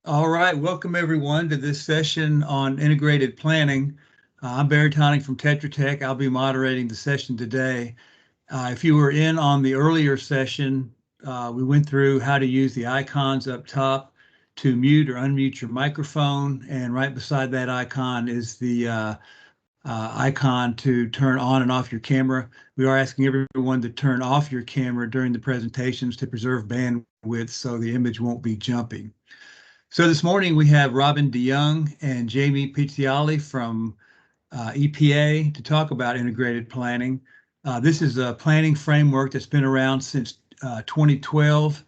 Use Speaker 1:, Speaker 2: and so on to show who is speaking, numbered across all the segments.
Speaker 1: All right, welcome everyone to this session on integrated planning. I'm Barry Tonic from Tetra Tech. I'll be moderating the session today. If you were in on the earlier session, we went through how to use the icons up top to mute or unmute your microphone, and right beside that icon is the icon to turn on and off your camera. We are asking everyone to turn off your camera during the presentations to preserve bandwidth so the image won't be jumping. So this morning we have Robin DeYoung and Jamie Piccioli from EPA to talk about integrated planning. This is a planning framework that's been around since 2012,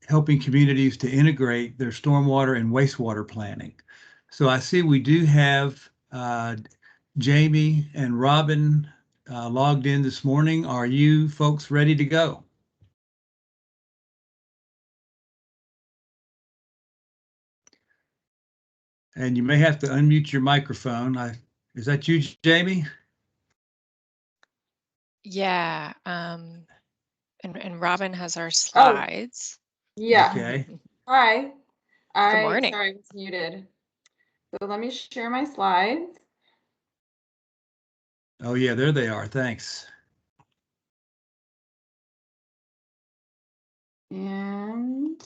Speaker 1: helping communities to integrate their stormwater and wastewater planning. So I see we do have Jamie and Robin logged in this morning. Are you folks ready to go? And you may have to unmute your microphone. Is that you, Jamie?
Speaker 2: Yeah, and Robin has our slides.
Speaker 3: Yeah.
Speaker 1: Okay.
Speaker 3: Hi.
Speaker 2: Good morning.
Speaker 3: Sorry, I was muted. So let me share my slides.
Speaker 1: Oh yeah, there they are. Thanks.
Speaker 3: And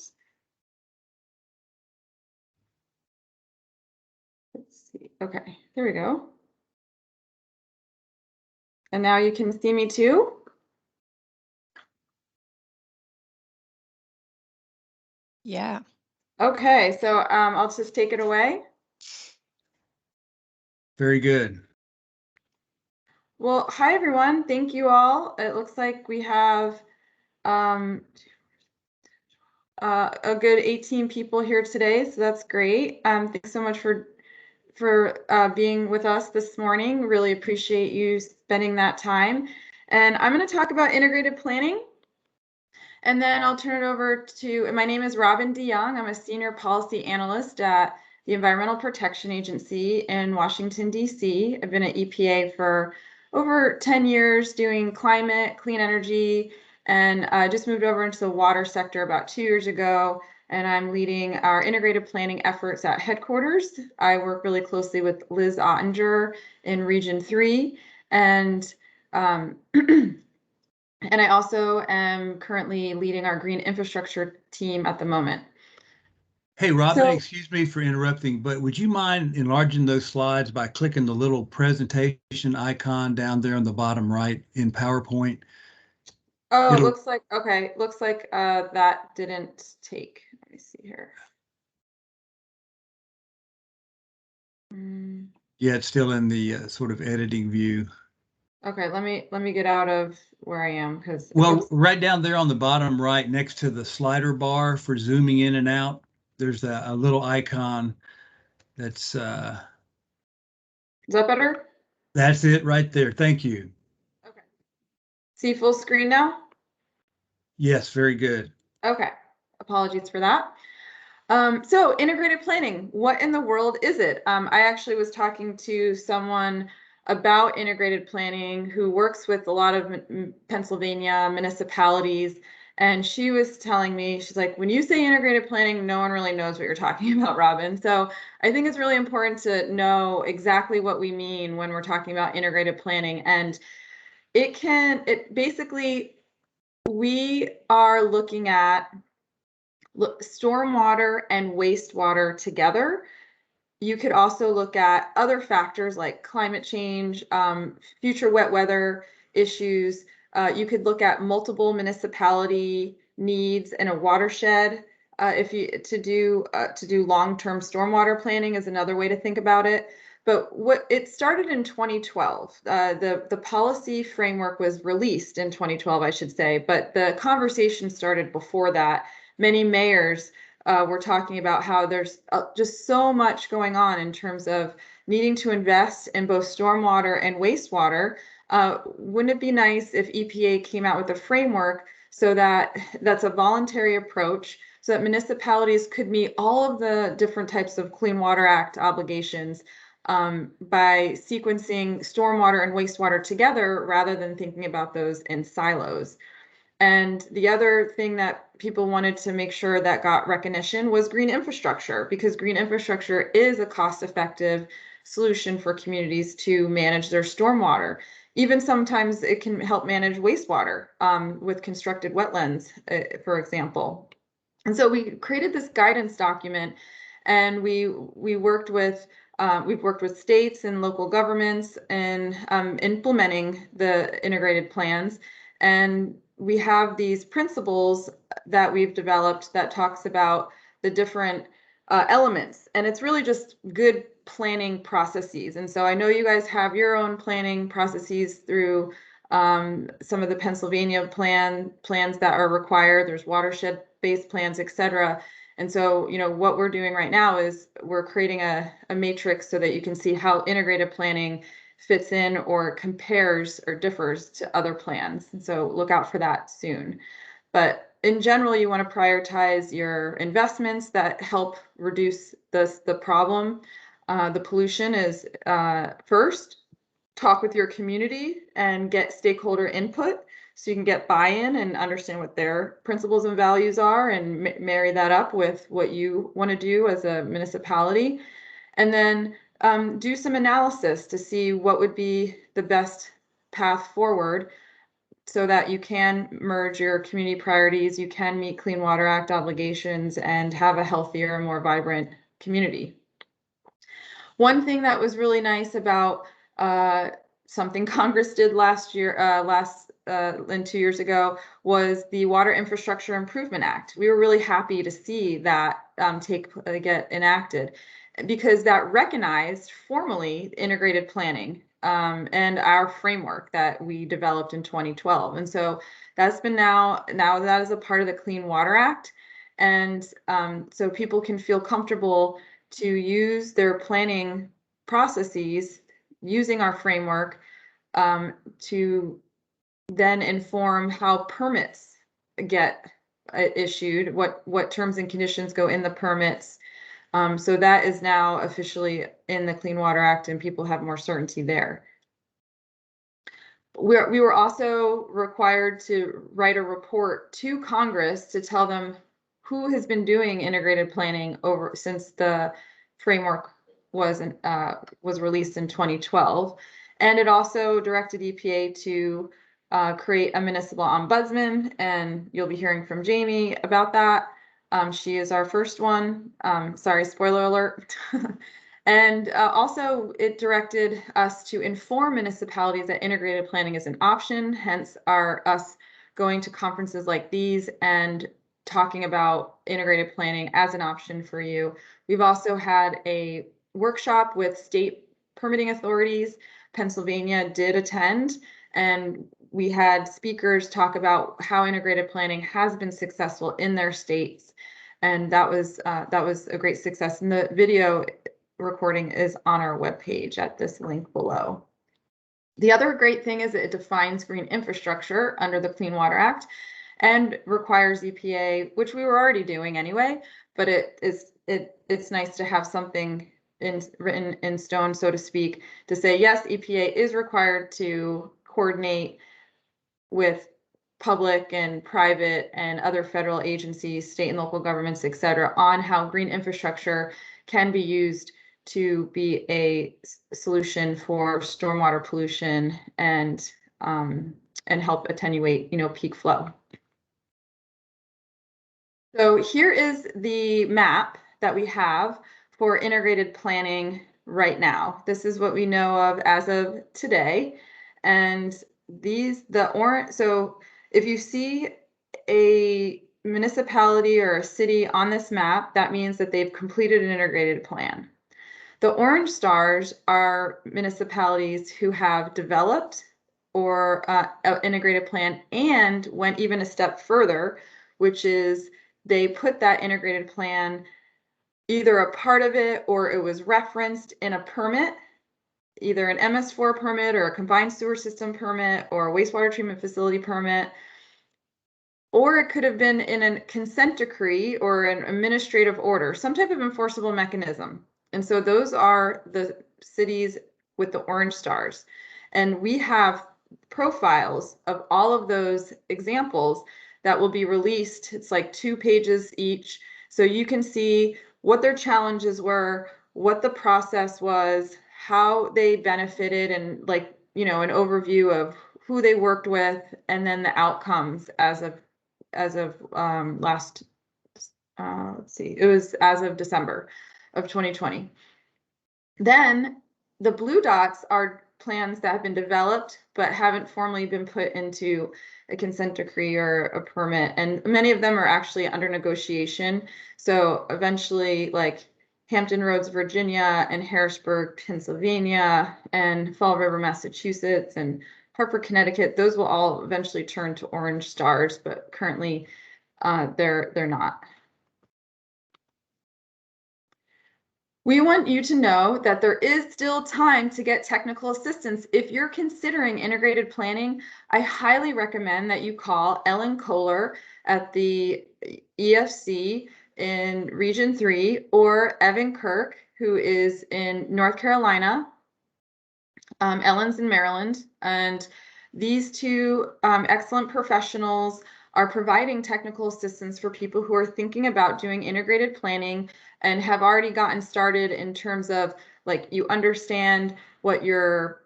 Speaker 3: let's see. Okay, there we go. And now you can see me too.
Speaker 2: Yeah.
Speaker 3: Okay, so I'll just take it away.
Speaker 1: Very good.
Speaker 3: Well, hi everyone. Thank you all. It looks like we have a good 18 people here today, so that's great. Thanks so much for being with us this morning. Really appreciate you spending that time. And I'm going to talk about integrated planning. And then I'll turn it over to, my name is Robin DeYoung. I'm a senior policy analyst at the Environmental Protection Agency in Washington, D.C. I've been at EPA for over 10 years doing climate, clean energy, and I just moved over into the water sector about 2 years ago. And I'm leading our integrated planning efforts at headquarters. I work really closely with Liz Ottinger in Region 3. And and I also am currently leading our green infrastructure team at the moment.
Speaker 1: Hey, Robin, excuse me for interrupting, but would you mind enlarging those slides by clicking the little presentation icon down there on the bottom right in PowerPoint?
Speaker 3: Oh, looks like that didn't take. Let me see here.
Speaker 1: Yeah, it's still in the sort of editing view.
Speaker 3: Okay, let me get out of where I am because
Speaker 1: right down there on the bottom right next to the slider bar for zooming in and out, there's a little icon that's
Speaker 3: is that better?
Speaker 1: That's it right there. Thank you.
Speaker 3: Okay. See full screen now?
Speaker 1: Yes, very good.
Speaker 3: Okay. Apologies for that. So integrated planning, what in the world is it? I actually was talking to someone about integrated planning who works with a lot of Pennsylvania municipalities. And she was telling me, she's like, when you say integrated planning, no one really knows what you're talking about, Robin. So I think it's really important to know exactly what we mean when we're talking about integrated planning. And it basically, we are looking at stormwater and wastewater together. You could also look at other factors like climate change, future wet weather issues. You could look at multiple municipality needs in a watershed. To do long-term stormwater planning is another way to think about it. But what it started in 2012. The policy framework was released in 2012, I should say, but the conversation started before that. Many mayors we're talking about how there's just so much going on in terms of needing to invest in both stormwater and wastewater. Wouldn't it be nice if EPA came out with a framework so that's a voluntary approach so that municipalities could meet all of the different types of Clean Water Act obligations by sequencing stormwater and wastewater together rather than thinking about those in silos. And the other thing that people wanted to make sure that got recognition was green infrastructure, because green infrastructure is a cost-effective solution for communities to manage their stormwater. Even sometimes it can help manage wastewater with constructed wetlands, for example. And so we created this guidance document, and we've worked with states and local governments in implementing the integrated plans. And we have these principles that we've developed that talks about the different elements, and it's really just good planning processes. And so I know you guys have your own planning processes through some of the Pennsylvania plans that are required. There's watershed-based plans, etc. And so, you know, what we're doing right now is we're creating a matrix so that you can see how integrated planning fits in or compares or differs to other plans. And so look out for that soon. But in general, you want to prioritize your investments that help reduce the problem. The pollution is first. Talk with your community and get stakeholder input so you can get buy-in and understand what their principles and values are, and marry that up with what you want to do as a municipality. And then do some analysis to see what would be the best path forward so that you can merge your community priorities, you can meet Clean Water Act obligations, and have a healthier and more vibrant community. One thing that was really nice about something Congress did last year, 2 years ago, was the Water Infrastructure Improvement Act. We were really happy to see that get enacted, because that recognized formally integrated planning and our framework that we developed in 2012. And so that's been now that is a part of the Clean Water Act. And so people can feel comfortable to use their planning processes using our framework to then inform how permits get issued, what terms and conditions go in the permits. So that is now officially in the Clean Water Act, and people have more certainty there. We were also required to write a report to Congress to tell them who has been doing integrated planning since the framework was released in 2012. And it also directed EPA to create a municipal ombudsman, and you'll be hearing from Jamie about that. She is our first one. Sorry, spoiler alert. And also it directed us to inform municipalities that integrated planning is an option, hence us going to conferences like these and talking about integrated planning as an option for you. We've also had a workshop with state permitting authorities. Pennsylvania did attend, and we had speakers talk about how integrated planning has been successful in their states. And that was a great success. And the video recording is on our webpage at this link below. The other great thing is it defines green infrastructure under the Clean Water Act and requires EPA, which we were already doing anyway, but it's nice to have something written in stone, so to speak, to say, yes, EPA is required to coordinate with public and private and other federal agencies, state and local governments, et cetera, on how green infrastructure can be used to be a solution for stormwater pollution and help attenuate, peak flow. So here is the map that we have for integrated planning right now. This is what we know of as of today. And so if you see a municipality or a city on this map, that means that they've completed an integrated plan. The orange stars are municipalities who have developed or an integrated plan and went even a step further, which is they put that integrated plan, either a part of it or it was referenced in a permit, either an MS4 permit or a combined sewer system permit or a wastewater treatment facility permit, or it could have been in a consent decree or an administrative order, some type of enforceable mechanism. And so those are the cities with the orange stars. And we have profiles of all of those examples that will be released. It's like 2 pages each. So you can see what their challenges were, what the process was, how they benefited, and like, you know, an overview of who they worked with, and then the outcomes as of last, let's see, it was as of December of 2020. Then the blue dots are plans that have been developed but haven't formally been put into a consent decree or a permit, and many of them are actually under negotiation. So eventually, like Hampton Roads, Virginia, and Harrisburg, Pennsylvania, and Fall River, Massachusetts, and Hartford, Connecticut, those will all eventually turn to orange stars, but currently they're not. We want you to know that there is still time to get technical assistance. If you're considering integrated planning, I highly recommend that you call Ellen Kohler at the EFC in Region 3, or Evan Kirk, who is in North Carolina. Ellen's in Maryland, and these two excellent professionals are providing technical assistance for people who are thinking about doing integrated planning and have already gotten started in terms of, like, you understand what your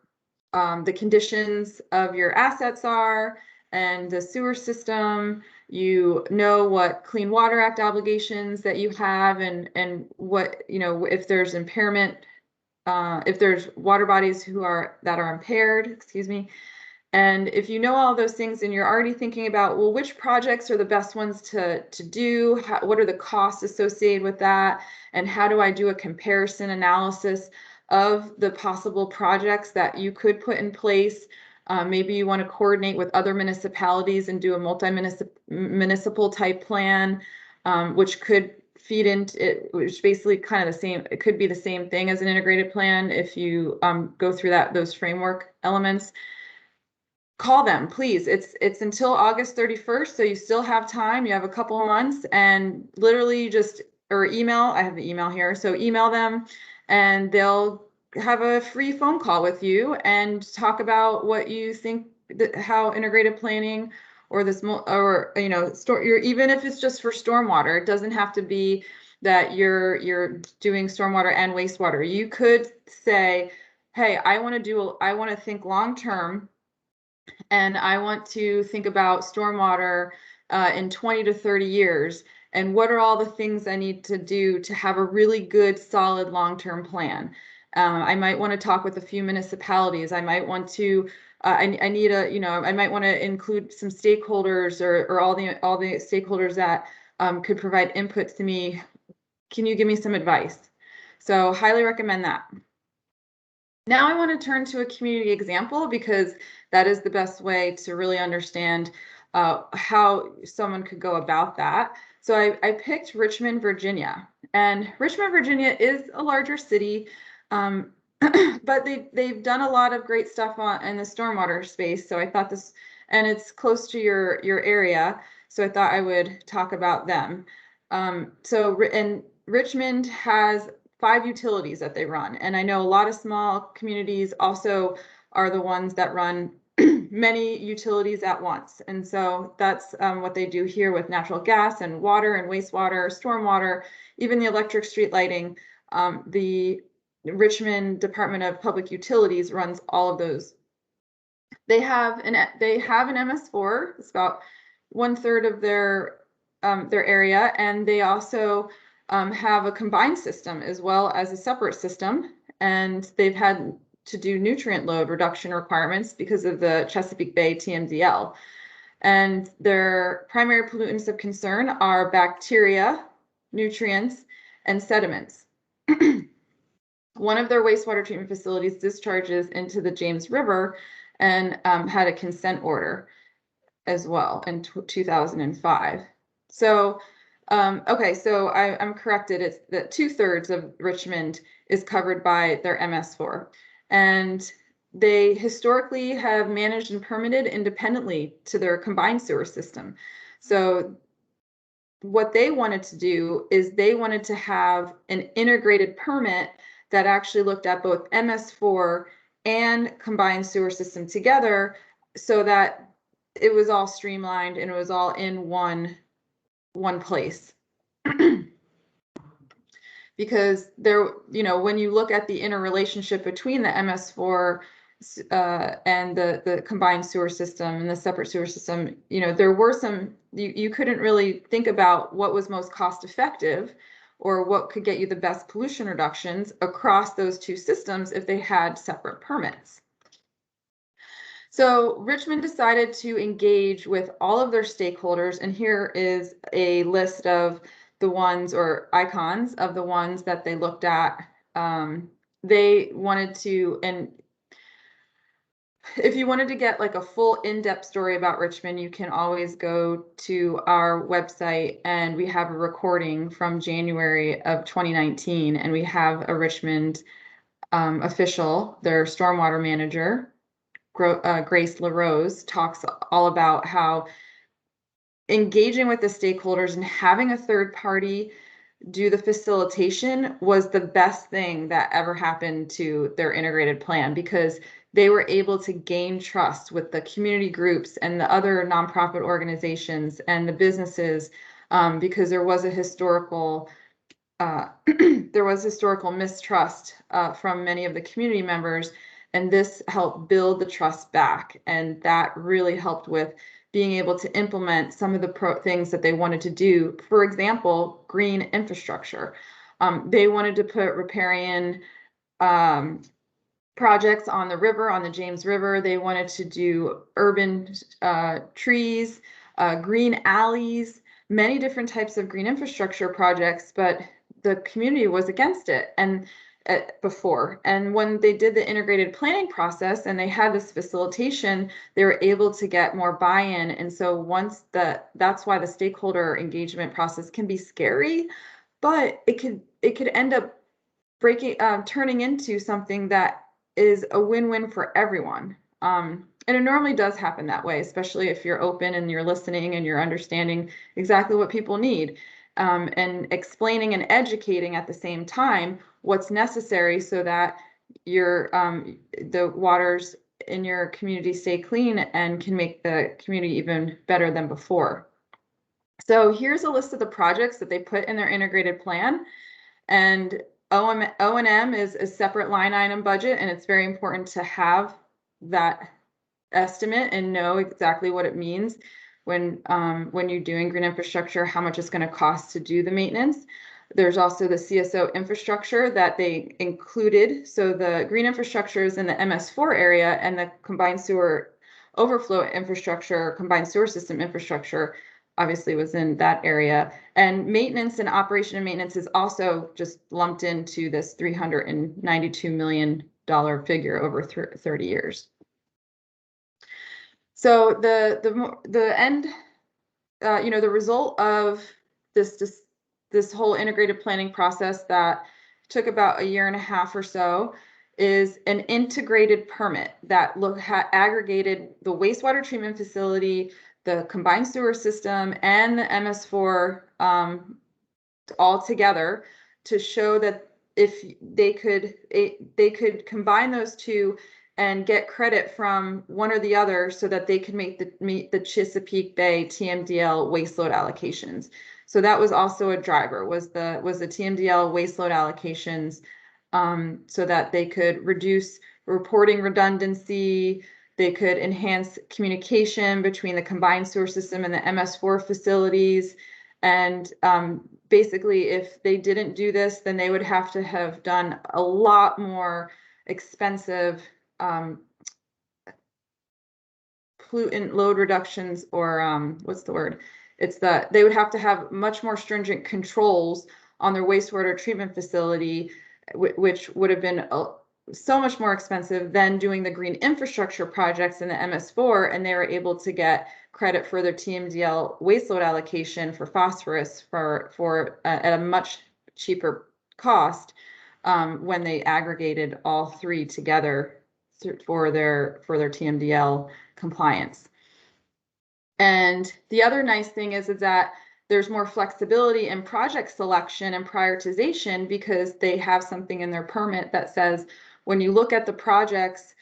Speaker 3: the conditions of your assets are and the sewer system. You know what Clean Water Act obligations that you have, and what, you know, if there's impairment, if there's water bodies that are impaired, excuse me. And if you know all those things and you're already thinking about, well, which projects are the best ones to do, what are the costs associated with that, and how do I do a comparison analysis of the possible projects that you could put in place? Maybe you want to coordinate with other municipalities and do a multi-municipal type plan, which could feed into it, which basically kind of the same, it could be the same thing as an integrated plan if you go through those framework elements. Call them, please. It's until August 31st, so you still have time. You have a couple of months, and literally or email. I have the email here, so email them, and they'll have a free phone call with you and talk about what you think, how integrated planning or this, or, you know, even if it's just for stormwater, it doesn't have to be that you're doing stormwater and wastewater. You could say, hey, I want to think long term, and I want to think about stormwater in 20 to 30 years. And what are all the things I need to do to have a really good, solid long-term plan? I might want to talk with a few municipalities. I might want to, I might want to include some stakeholders, or all the stakeholders that could provide input to me. Can you give me some advice? So highly recommend that. Now I want to turn to a community example, because that is the best way to really understand how someone could go about that. So I picked Richmond, Virginia, and Richmond, Virginia is a larger city, but they've done a lot of great stuff in the stormwater space. So I thought this, and it's close to your area, so I thought I would talk about them. And Richmond has 5 utilities that they run, and I know a lot of small communities also are the ones that run many utilities at once. And so that's what they do here with natural gas and water and wastewater, stormwater, even the electric street lighting. The Richmond Department of Public Utilities runs all of those. They have an MS4. It's about 1/3 of their area, and they also have a combined system as well as a separate system, and they've had to do nutrient load reduction requirements because of the Chesapeake Bay TMDL. And their primary pollutants of concern are bacteria, nutrients, and sediments. One of their wastewater treatment facilities discharges into the James River, and had a consent order as well in 2005. So okay, so I'm corrected. It's that 2/3 of Richmond is covered by their MS4, and they historically have managed and permitted independently to their combined sewer system. So what they wanted to do is they wanted to have an integrated permit that actually looked at both MS4 and combined sewer system together, so that it was all streamlined and it was all in one place. Because there, you know, when you look at the interrelationship between the MS4 and the combined sewer system and the separate sewer system, you know, there were some, you couldn't really think about what was most cost effective or what could get you the best pollution reductions across those two systems if they had separate permits. So Richmond decided to engage with all of their stakeholders, and here is a list of the ones, or icons of the ones that they looked at. They wanted to, and if you wanted to get like a full in-depth story about Richmond, you can always go to our website, and we have a recording from January of 2019, and we have a Richmond official, their stormwater manager, Grace LaRose, talks all about how engaging with the stakeholders and having a third party do the facilitation was the best thing that ever happened to their integrated plan, because they were able to gain trust with the community groups and the other nonprofit organizations and the businesses, because there was a historical mistrust from many of the community members, and this helped build the trust back, and that really helped with being able to implement some of the things that they wanted to do. For example, green infrastructure. They wanted to put riparian projects on the river, on the James River. They wanted to do urban trees, green alleys, many different types of green infrastructure projects, but the community was against it before. And when they did the integrated planning process and they had this facilitation, they were able to get more buy-in. And so that's why the stakeholder engagement process can be scary, but it could end up turning into something that is a win-win for everyone. And it normally does happen that way, especially if you're open and you're listening and you're understanding exactly what people need, and explaining and educating at the same time what's necessary so that the waters in your community stay clean and can make the community even better than before. So here's a list of the projects that they put in their integrated plan, and O&M is a separate line item budget, and it's very important to have that estimate and know exactly what it means when you're doing green infrastructure, how much it's going to cost to do the maintenance. There's also the CSO infrastructure that they included. So the green infrastructure is in the MS4 area, and the combined sewer overflow infrastructure, combined sewer system infrastructure, obviously was in that area. And maintenance and operation and maintenance is also just lumped into this $392 million figure over 30 years. So the end, the result of this whole integrated planning process that took about 1.5 years or so is an integrated permit that aggregated the wastewater treatment facility, the combined sewer system, and the MS4 all together, to show that if they could combine those two and get credit from one or the other, so that they could meet the Chesapeake Bay TMDL waste load allocations. So that was also a driver, was the TMDL waste load allocations, so that they could reduce reporting redundancy, they could enhance communication between the combined sewer system and the MS4 facilities. And basically, if they didn't do this, then they would have to have done a lot more expensive pollutant load reductions, or what's the word? They would have to have much more stringent controls on their wastewater treatment facility, which would have been so much more expensive than doing the green infrastructure projects in the MS4, and they were able to get credit for their TMDL waste load allocation for phosphorus at a much cheaper cost when they aggregated all three together for their TMDL compliance. And the other nice thing is that there's more flexibility in project selection and prioritization, because they have something in their permit that says, when you look at the projects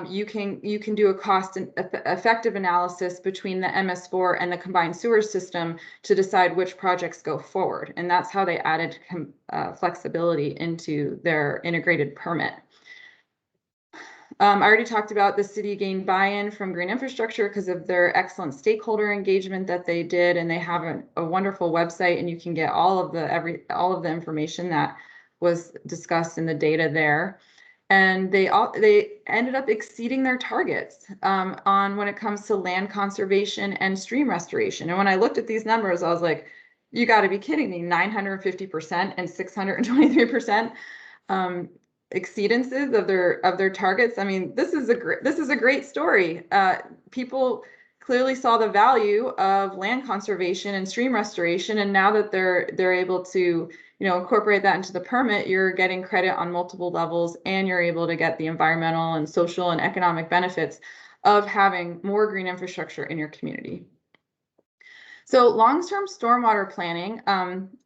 Speaker 3: you can do a cost and effective analysis between the MS4 and the combined sewer system to decide which projects go forward. And that's how they added flexibility into their integrated permit. I already talked about the city gained buy-in from green infrastructure because of their excellent stakeholder engagement that they did, and they have a wonderful website, and you can get all of the information that was discussed in the data there. And they ended up exceeding their targets on when it comes to land conservation and stream restoration. And when I looked at these numbers, I was like, you got to be kidding me, 950% and 623% exceedances of their targets. I mean, this is a great story. People clearly saw the value of land conservation and stream restoration, and now that they're able to incorporate that into the permit, you're getting credit on multiple levels, and you're able to get the environmental and social and economic benefits of having more green infrastructure in your community. So long-term stormwater planning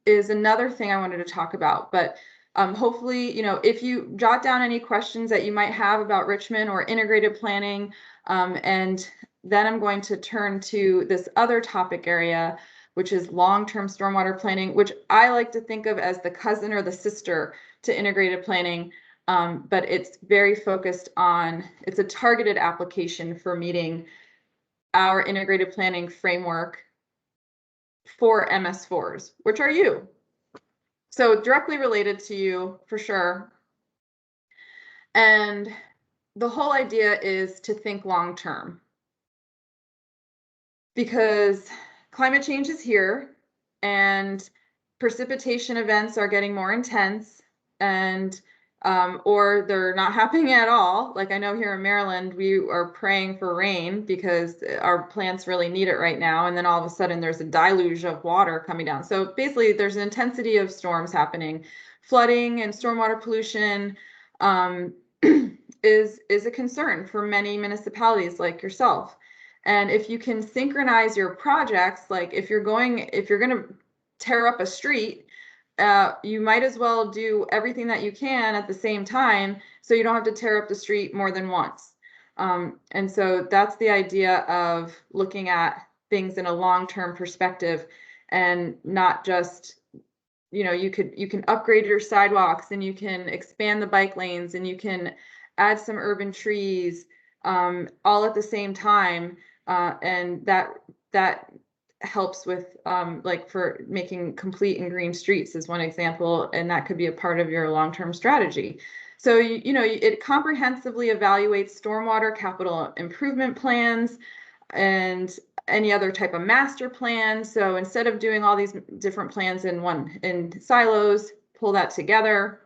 Speaker 3: is another thing I wanted to talk about, but hopefully, if you jot down any questions that you might have about Richmond or integrated planning, and then I'm going to turn to this other topic area, which is long-term stormwater planning, which I like to think of as the cousin or the sister to integrated planning, but it's very focused on, it's a targeted application for meeting our integrated planning framework for MS4s, which are you. So directly related to you for sure. And the whole idea is to think long-term, because climate change is here and precipitation events are getting more intense, and or they're not happening at all. Like I know here in Maryland, we are praying for rain because our plants really need it right now. And then all of a sudden there's a deluge of water coming down. So basically there's an intensity of storms happening. Flooding and stormwater pollution is a concern for many municipalities like yourself. And if you can synchronize your projects, like if you're going to tear up a street, you might as well do everything that you can at the same time, so you don't have to tear up the street more than once. And so that's the idea of looking at things in a long-term perspective, and not just, you can upgrade your sidewalks, and you can expand the bike lanes, and you can add some urban trees, all at the same time, and that helps with like for making complete and green streets is one example, and that could be a part of your long-term strategy. So it comprehensively evaluates stormwater capital improvement plans and any other type of master plan. So instead of doing all these different plans in silos, pull that together.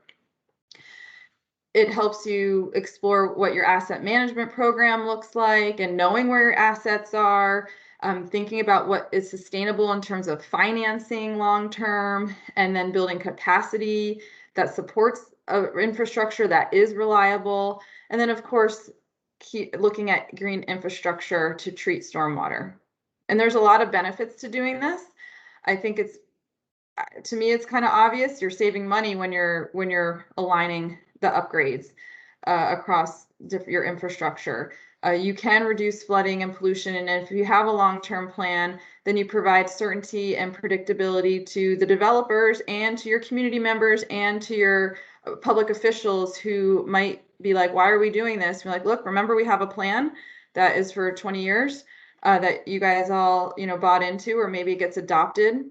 Speaker 3: It helps you explore what your asset management program looks like, and knowing where your assets are, thinking about what is sustainable in terms of financing long-term, and then building capacity that supports infrastructure that is reliable. And then of course, keep looking at green infrastructure to treat stormwater. And there's a lot of benefits to doing this. I think to me, it's kind of obvious. You're saving money when you're aligning the upgrades across your infrastructure. You can reduce flooding and pollution, and if you have a long-term plan, then you provide certainty and predictability to the developers and to your community members and to your public officials who might be like, why are we doing this? We're like, look, remember we have a plan that is for 20 years that you guys all bought into, or maybe it gets adopted.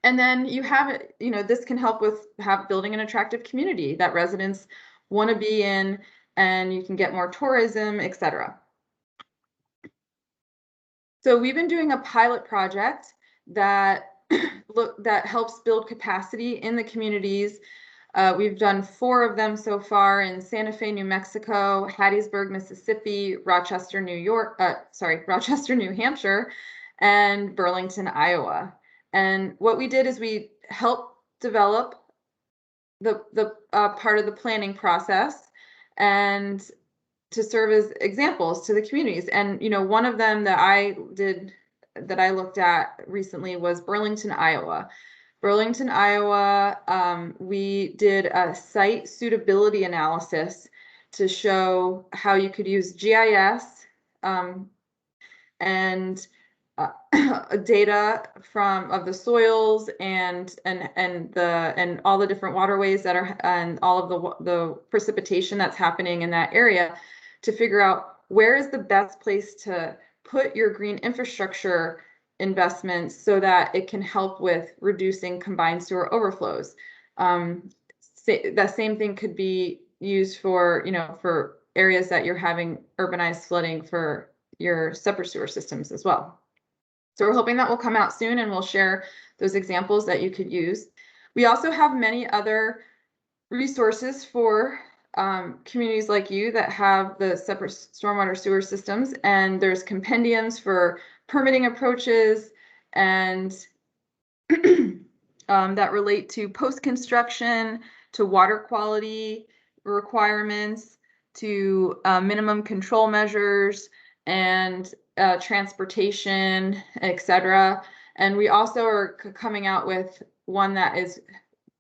Speaker 3: And then you have it, this can help with building an attractive community that residents want to be in, and you can get more tourism, etc. So we've been doing a pilot project that helps build capacity in the communities. We've done 4 of them so far in Santa Fe, New Mexico, Hattiesburg, Mississippi, Rochester, New Hampshire, and Burlington, Iowa. And what we did is we helped develop the part of the planning process, and to serve as examples to the communities. And one of them that I looked at recently was Burlington, Iowa. Burlington, Iowa, we did a site suitability analysis to show how you could use GIS and data of the soils and all the different waterways that are, and all of the precipitation that's happening in that area, to figure out where is the best place to put your green infrastructure investments so that it can help with reducing combined sewer overflows. That same thing could be used for, for areas that you're having urbanized flooding for your separate sewer systems as well. So we're hoping that will come out soon, and we'll share those examples that you could use. We also have many other resources for communities like you that have the separate stormwater sewer systems, and there's compendiums for permitting approaches and that relate to post-construction, to water quality requirements, to minimum control measures, and transportation, etc. And we also are coming out with one that is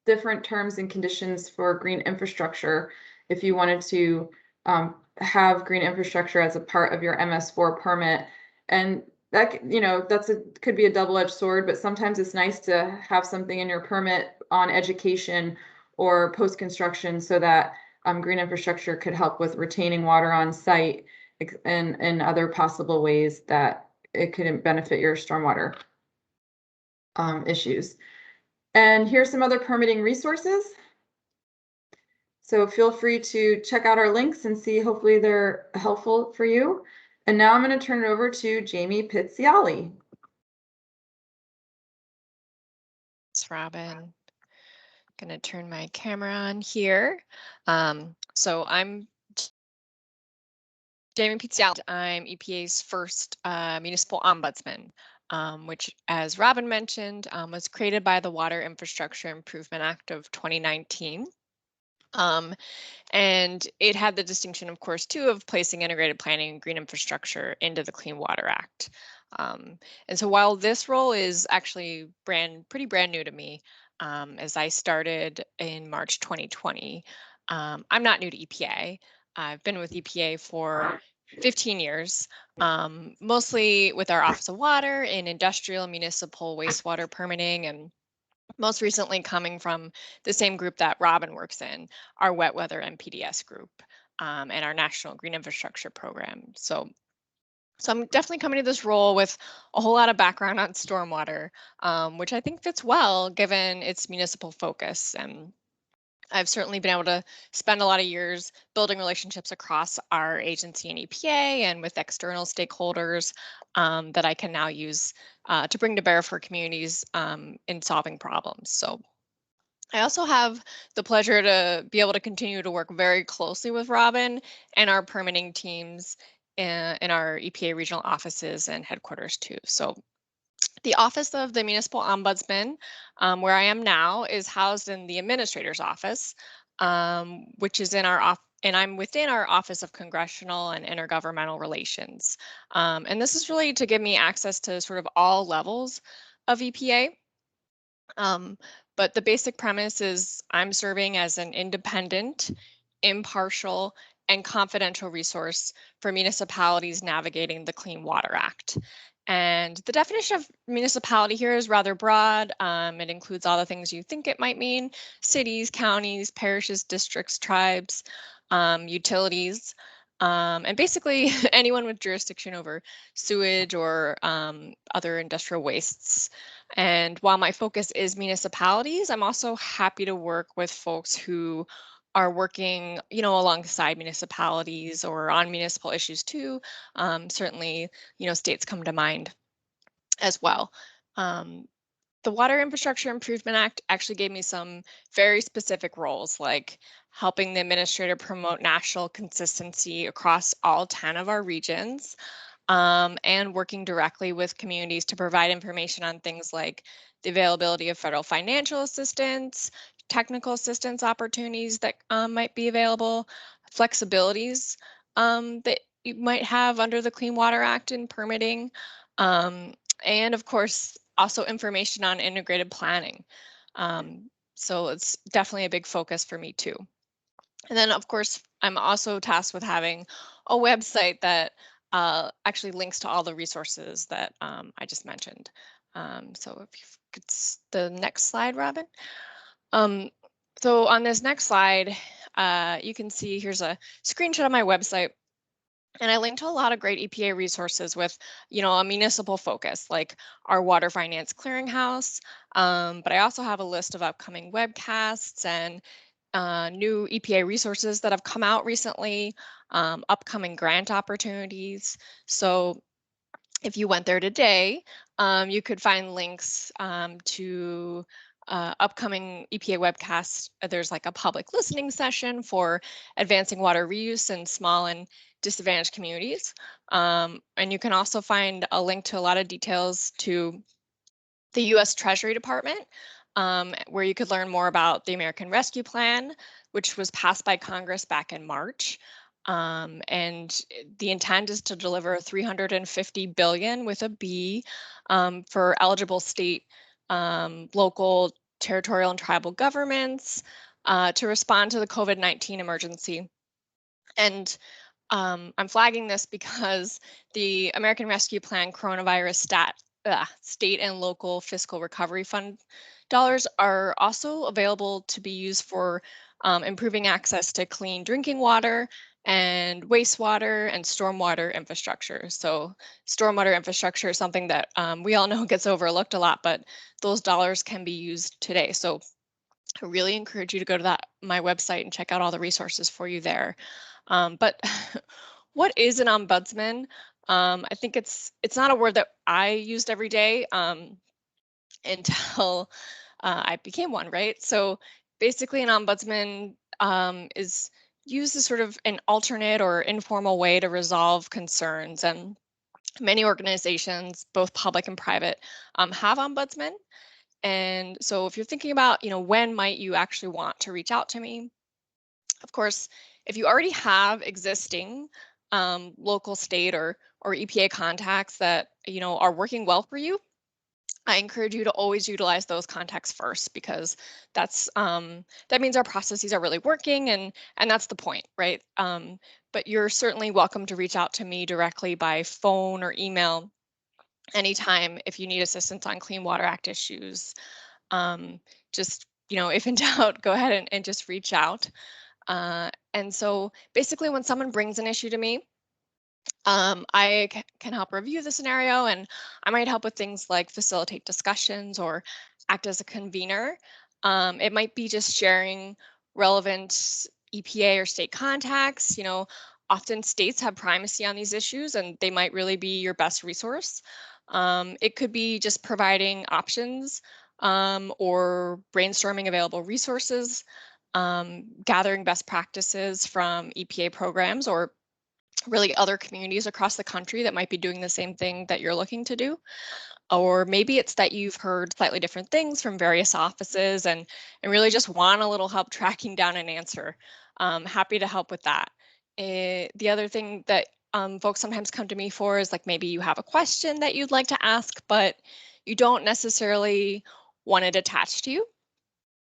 Speaker 3: different terms and conditions for green infrastructure. If you wanted to have green infrastructure as a part of your MS4 permit, and that, could be a double-edged sword, but sometimes it's nice to have something in your permit on education or post-construction so that green infrastructure could help with retaining water on site and other possible ways that it could benefit your stormwater issues. And here's some other permitting resources. So feel free to check out our links and see, hopefully they're helpful for you. And now I'm going to turn it over to Jamie Pizziali.
Speaker 2: Thanks, Robin. Going to turn my camera on here. So I'm Jamie Pizziali. I'm EPA's first municipal ombudsman, which, as Robin mentioned, was created by the Water Infrastructure Improvement Act of 2019. And it had the distinction, of course, too, of placing integrated planning and green infrastructure into the Clean Water Act. And so while this role is actually pretty brand new to me, as I started in March 2020, I'm not new to EPA. I've been with EPA for 15 years, mostly with our Office of Water in industrial municipal wastewater permitting, and most recently coming from the same group that Robin works in, our Wet Weather NPDES group, and our National Green Infrastructure Program. So I'm definitely coming to this role with a whole lot of background on stormwater, which I think fits well given its municipal focus. And I've certainly been able to spend a lot of years building relationships across our agency and EPA and with external stakeholders that I can now use to bring to bear for communities in solving problems. So I also have the pleasure to be able to continue to work very closely with Robin and our permitting teams in our EPA regional offices and headquarters too. So the Office of the Municipal Ombudsman, where I am now, is housed in the Administrator's Office, which is in our and I'm within our Office of Congressional and Intergovernmental Relations. And this is really to give me access to sort of all levels of EPA. But the basic premise is I'm serving as an independent, impartial, and confidential resource for municipalities navigating the Clean Water Act. And the definition of municipality here is rather broad. It includes all the things you think it might mean: cities, counties, parishes, districts, tribes, utilities, and basically anyone with jurisdiction over sewage or other industrial wastes. And while my focus is municipalities, I'm also happy to work with folks who are working, alongside municipalities or on municipal issues too. Certainly, states come to mind as well. The Water Infrastructure Improvement Act actually gave me some very specific roles, like helping the administrator promote national consistency across all 10 of our regions, and working directly with communities to provide information on things like the availability of federal financial assistance, technical assistance opportunities that might be available, flexibilities that you might have under the Clean Water Act in permitting, and of course, also information on integrated planning. So it's definitely a big focus for me too. And then, of course, I'm also tasked with having a website that actually links to all the resources that I just mentioned. So if you could, the next slide, Robin. So on this next slide, you can see here's a screenshot of my website. And I link to a lot of great EPA resources with, a municipal focus, like our Water Finance Clearinghouse. But I also have a list of upcoming webcasts and new EPA resources that have come out recently, upcoming grant opportunities. So if you went there today, you could find links to upcoming EPA webcasts. There's like a public listening session for advancing water reuse in small and disadvantaged communities. And you can also find a link to a lot of details to the U.S. Treasury Department, where you could learn more about the American Rescue Plan, which was passed by Congress back in March. And the intent is to deliver $350 billion with a B for eligible state, local, territorial, and tribal governments to respond to the COVID-19 emergency. And I'm flagging this because the American Rescue Plan coronavirus state and local fiscal recovery fund dollars are also available to be used for improving access to clean drinking water and wastewater and stormwater infrastructure. So stormwater infrastructure is something that we all know gets overlooked a lot, but those dollars can be used today. So I really encourage you to go to my website and check out all the resources for you there. But what is an ombudsman? I think it's not a word that I used every day until I became one, right? So basically an ombudsman is used as sort of an alternate or informal way to resolve concerns. And many organizations, both public and private, have ombudsmen. And so if you're thinking about, when might you actually want to reach out to me? Of course, if you already have existing local, state, or EPA contacts that are working well for you, I encourage you to always utilize those contacts first, because that means our processes are really working, and that's the point, right? But you're certainly welcome to reach out to me directly by phone or email anytime if you need assistance on Clean Water Act issues. Just if in doubt, go ahead and just reach out. And so basically, when someone brings an issue to me, I can help review the scenario, and I might help with things like facilitate discussions or act as a convener. It might be just sharing relevant EPA or state contacts. Often states have primacy on these issues, and they might really be your best resource. It could be just providing options or brainstorming available resources, gathering best practices from EPA programs or really other communities across the country that might be doing the same thing that you're looking to do. Or maybe it's that you've heard slightly different things from various offices and really just want a little help tracking down an answer. Happy to help with that. The other thing that folks sometimes come to me for is like maybe you have a question that you'd like to ask, but you don't necessarily want it attached to you.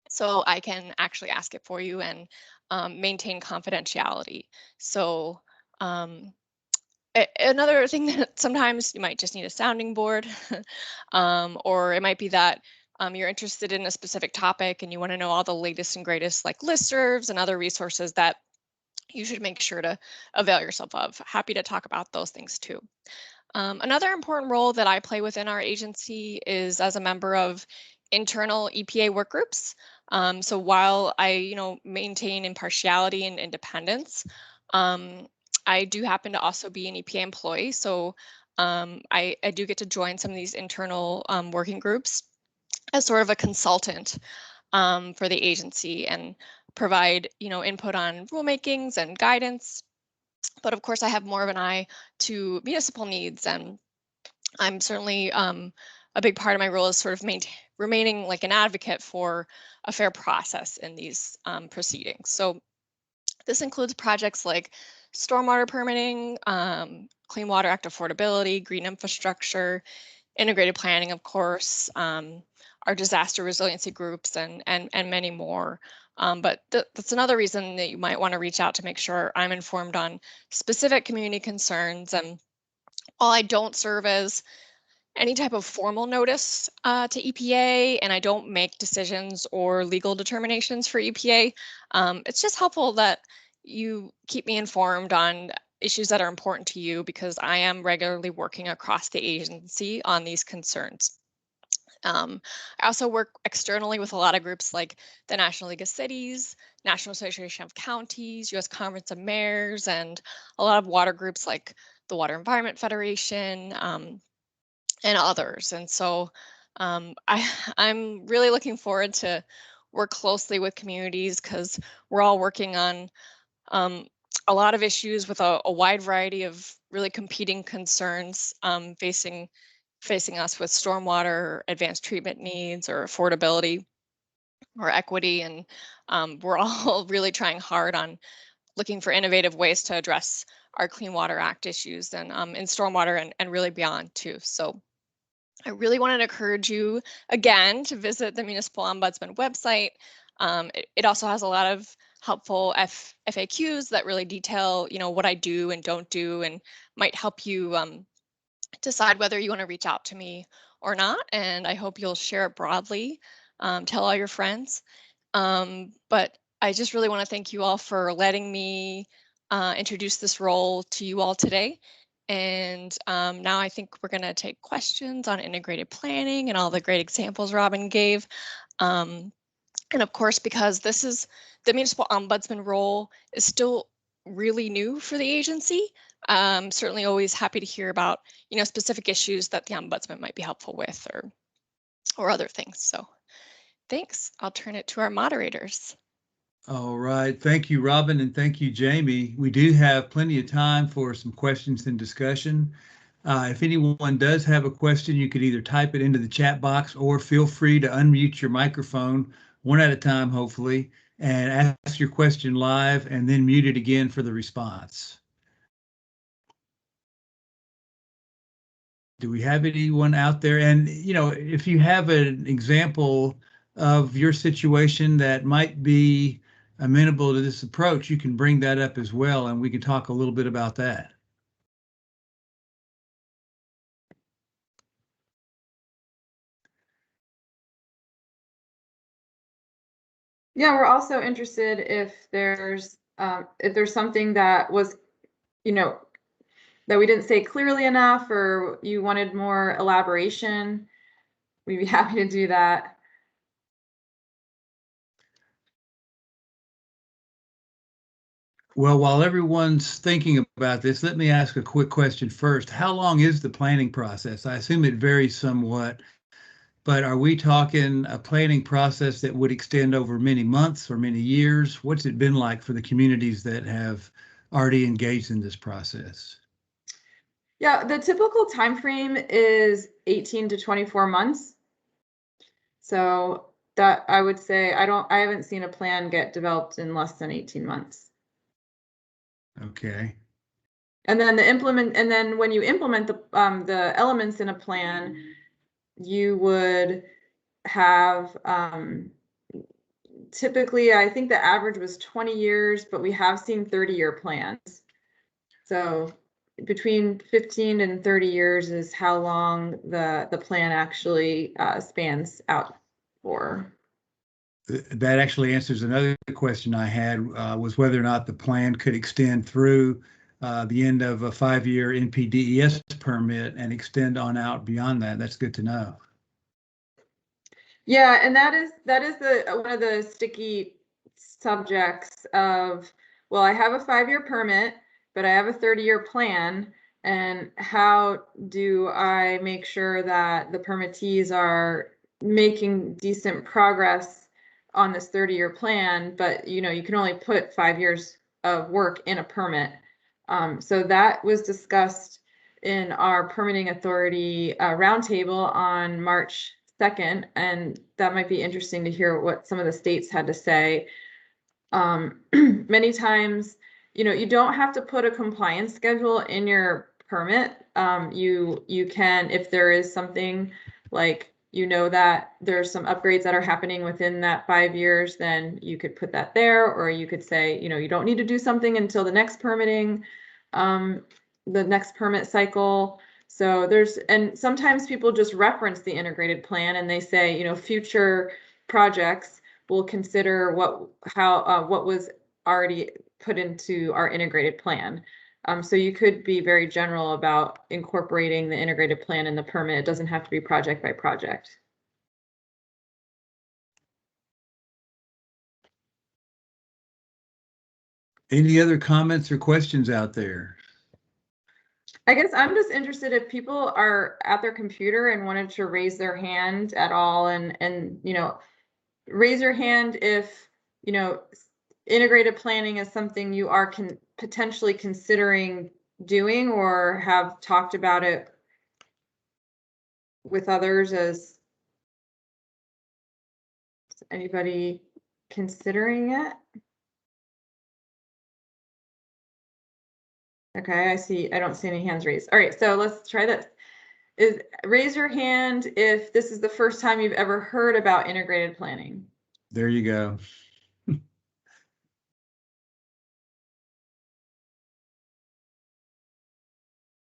Speaker 2: So I can actually ask it for you and maintain confidentiality. So another thing that sometimes you might just need a sounding board, or it might be that you're interested in a specific topic and you want to know all the latest and greatest like listservs and other resources that you should make sure to avail yourself of. Happy to talk about those things too. Another important role that I play within our agency is as a member of internal EPA work groups. So while I, maintain impartiality and independence, I do happen to also be an EPA employee. So I do get to join some of these internal working groups as sort of a consultant for the agency and provide, input on rulemakings and guidance. But of course, I have more of an eye to municipal needs, and I'm certainly a big part of my role is sort of remaining like an advocate for a fair process in these proceedings. So this includes projects like stormwater permitting, Clean Water Act affordability, green infrastructure, integrated planning, of course, our disaster resiliency groups, and many more. But that's another reason that you might want to reach out to make sure I'm informed on specific community concerns. And while I don't serve as any type of formal notice to EPA, and I don't make decisions or legal determinations for EPA, it's just helpful that you keep me informed on issues that are important to you, because I am regularly working across the agency on these concerns. I also work externally with a lot of groups like the National League of Cities, National Association of Counties, U.S. Conference of Mayors, and a lot of water groups like the Water Environment Federation, and others. And so I'm really looking forward to work closely with communities, because we're all working on a lot of issues with a wide variety of really competing concerns facing us with stormwater, advanced treatment needs, or affordability, or equity. And we're all really trying hard on looking for innovative ways to address our Clean Water Act issues, and in stormwater, and really beyond too. So I really want to encourage you again to visit the Municipal Ombudsman website. It also has a lot of helpful FAQs that really detail, what I do and don't do, and might help you decide whether you want to reach out to me or not. And I hope you'll share it broadly, tell all your friends. But I just really want to thank you all for letting me introduce this role to you all today. And now I think we're going to take questions on integrated planning and all the great examples Robin gave. And of course, because this is the municipal ombudsman role is still really new for the agency, certainly always happy to hear about, specific issues that the ombudsman might be helpful with, or other things. So thanks. I'll turn it to our moderators.
Speaker 1: All right. Thank you, Robin, and thank you, Jamie. We do have plenty of time for some questions and discussion. If anyone does have a question, you could either type it into the chat box, or feel free to unmute your microphone one at a time, hopefully, and ask your question live, and then mute it again for the response. Do we have anyone out there? And, if you have an example of your situation that might be amenable to this approach, you can bring that up as well, and we can talk a little bit about that.
Speaker 3: Yeah, we're also interested if there's something that was, that we didn't say clearly enough, or you wanted more elaboration. We'd be happy to do that.
Speaker 1: Well, while everyone's thinking about this, let me ask a quick question first. How long is the planning process? I assume it varies somewhat, but are we talking a planning process that would extend over many months or many years? What's it been like for the communities that have already engaged in this process?
Speaker 3: Yeah, the typical time frame is 18 to 24 months. So that, I would say, I haven't seen a plan get developed in less than 18 months.
Speaker 1: Okay.
Speaker 3: And then when you implement the elements in a plan, you would have typically, I think the average was 20 years, but we have seen 30-year plans. So between 15 and 30 years is how long the plan actually spans out for.
Speaker 1: That actually answers another question I had, was whether or not the plan could extend through the end of a 5-year NPDES permit and extend on out beyond that. That's good to know.
Speaker 3: Yeah, and that is one of the sticky subjects of, well, I have a 5-year permit, but I have a 30-year plan, and how do I make sure that the permittees are making decent progress on this 30-year plan? But you can only put 5 years of work in a permit. So that was discussed in our permitting authority roundtable on March 2nd, and that might be interesting to hear what some of the states had to say. Many times, you don't have to put a compliance schedule in your permit. You can, if there is something like you know that there's some upgrades that are happening within that 5 years, then you could put that there, or you could say, you know, you don't need to do something until the next permitting, the next permit cycle. So and sometimes people just reference the integrated plan and they say, you know, future projects will consider what was already put into our integrated plan. So you could be very general about incorporating the integrated plan in the permit. It doesn't have to be project by project.
Speaker 1: Any other comments or questions out there?
Speaker 3: I guess I'm just interested if people are at their computer and wanted to raise their hand at all, and you know, raise your hand if, you know, integrated planning is something you are potentially considering doing or have talked about it with others. As anybody considering it? Okay, I don't see any hands raised. All right, so let's try this. Raise your hand if this is the first time you've ever heard about integrated planning.
Speaker 1: There you go.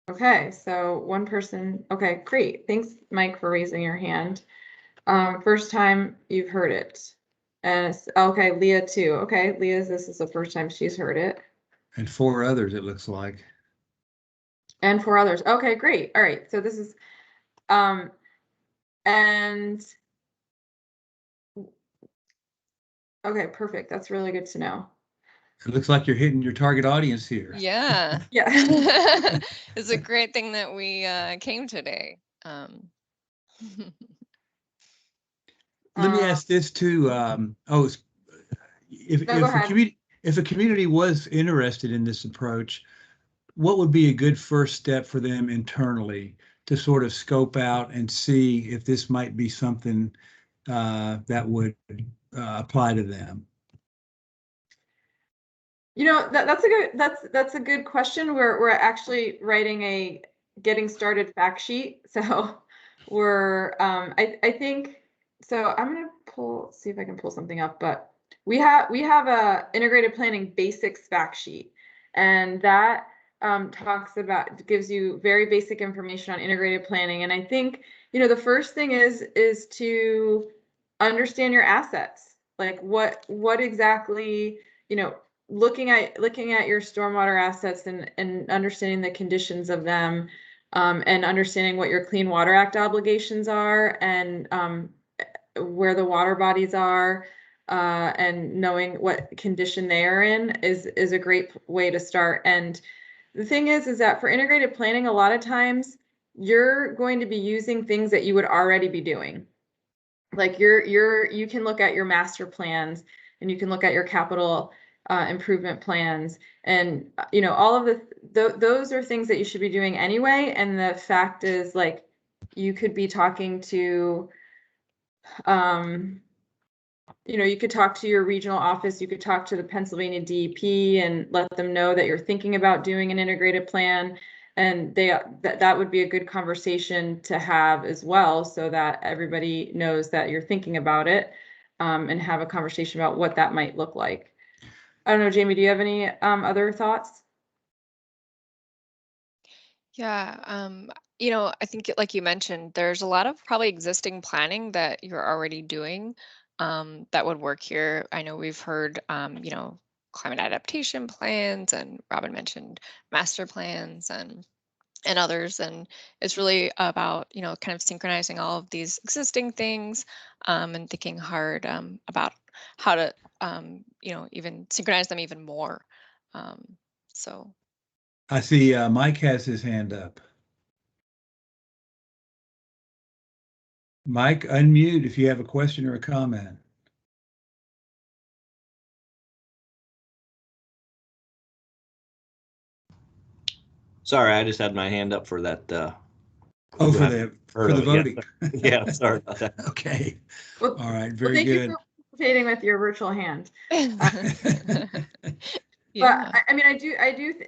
Speaker 3: Okay, so one person. Okay, great. Thanks, Mike, for raising your hand. First time you've heard it. And okay, Leah too. Okay, this is the first time she's heard it.
Speaker 1: And 4 others, it looks like.
Speaker 3: And 4 others. Okay, great. All right. So this is and okay, perfect. That's really good to know.
Speaker 1: It looks like you're hitting your target audience here.
Speaker 2: Yeah.
Speaker 3: Yeah.
Speaker 2: It's a great thing that we came today.
Speaker 1: Let me ask this too. If a community was interested in this approach, what would be a good first step for them internally to sort of scope out and see if this might be something that would apply to them?
Speaker 3: You know, that's a good question. We're actually writing a getting started fact sheet. So we're I think so. I'm gonna see if I can pull something up, but we have a integrated planning basics fact sheet, and that gives you very basic information on integrated planning. And I think, you know, the first thing is to understand your assets. Like what exactly, you know, looking at your stormwater assets and understanding the conditions of them, and understanding what your Clean Water Act obligations are, and where the water bodies are, and knowing what condition they are in is a great way to start. And the thing is that for integrated planning, a lot of times you're going to be using things that you would already be doing. Like you can look at your master plans, and you can look at your capital improvement plans, and you know, all of those are things that you should be doing anyway. And the fact is, like, you could be talking to you know, you could talk to your regional office, you could talk to the Pennsylvania DEP and let them know that you're thinking about doing an integrated plan. And that would be a good conversation to have as well, so that everybody knows that you're thinking about it, and have a conversation about what that might look like. I don't know, Jamie, do you have any other thoughts?
Speaker 2: Yeah, you know, I think like you mentioned, there's a lot of probably existing planning that you're already doing that would work here. I know we've heard, you know, climate adaptation plans, and Robin mentioned master plans and others. And it's really about, you know, kind of synchronizing all of these existing things, and thinking hard about how to, you know, even synchronize them even more. So.
Speaker 1: I see Mike has his hand up. Mike, unmute if you have a question or a comment.
Speaker 4: Sorry, I just had my hand up for that.
Speaker 1: Oh, for the voting.
Speaker 4: Yeah, sorry about that.
Speaker 1: Okay.
Speaker 3: Well,
Speaker 1: all right. Very
Speaker 3: thank
Speaker 1: good.
Speaker 3: you for participating with your virtual hand.
Speaker 2: Yeah.
Speaker 3: But I mean, I do,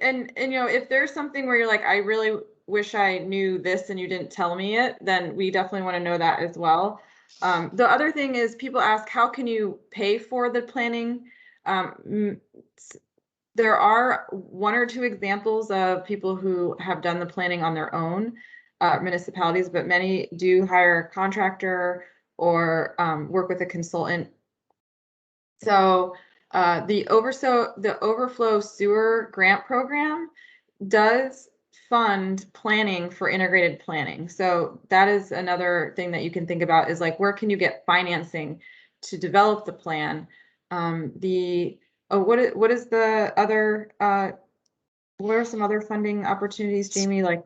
Speaker 3: and you know, if there's something where you're like, I really wish I knew this and you didn't tell me it, then we definitely want to know that as well. The other thing is people ask, how can you pay for the planning? There are 1 or 2 examples of people who have done the planning on their own, municipalities, but many do hire a contractor or work with a consultant. So the Overflow Sewer Grant Program does fund planning for integrated planning. So that is another thing that you can think about, is like, where can you get financing to develop the plan? What is the other, what are some other funding opportunities, Jamie? Like,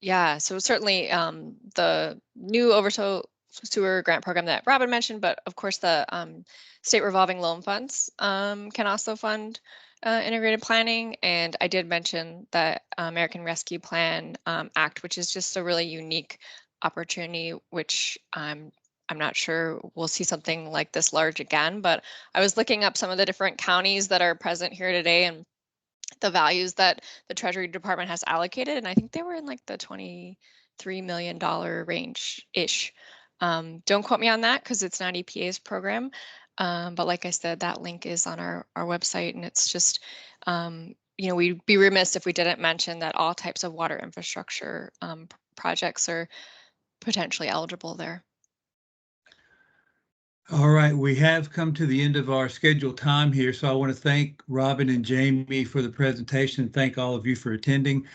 Speaker 2: Yeah, so certainly the new Overflow Sewer Grant Program that Robin mentioned, but of course the state revolving loan funds can also fund integrated planning. And I did mention the American Rescue Plan Act, which is just a really unique opportunity, which I'm not sure we'll see something like this large again, but I was looking up some of the different counties that are present here today and the values that the Treasury Department has allocated, and I think they were in like the $23 million range-ish. Don't quote me on that because it's not EPA's program, but like I said, that link is on our website, and it's just, we'd be remiss if we didn't mention that all types of water infrastructure projects are potentially eligible there.
Speaker 1: All right, we have come to the end of our scheduled time here, so I want to thank Robin and Jamie for the presentation. Thank all of you for attending.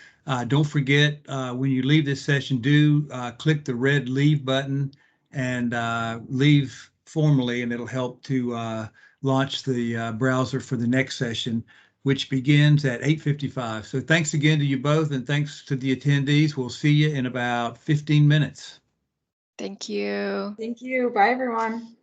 Speaker 1: Don't forget, when you leave this session, do click the red leave button and leave formally, and it'll help to launch the browser for the next session, which begins at 8:55. So thanks again to you both, and thanks to the attendees. We'll see you in about 15 minutes.
Speaker 2: Thank you.
Speaker 3: thank you. Bye, everyone.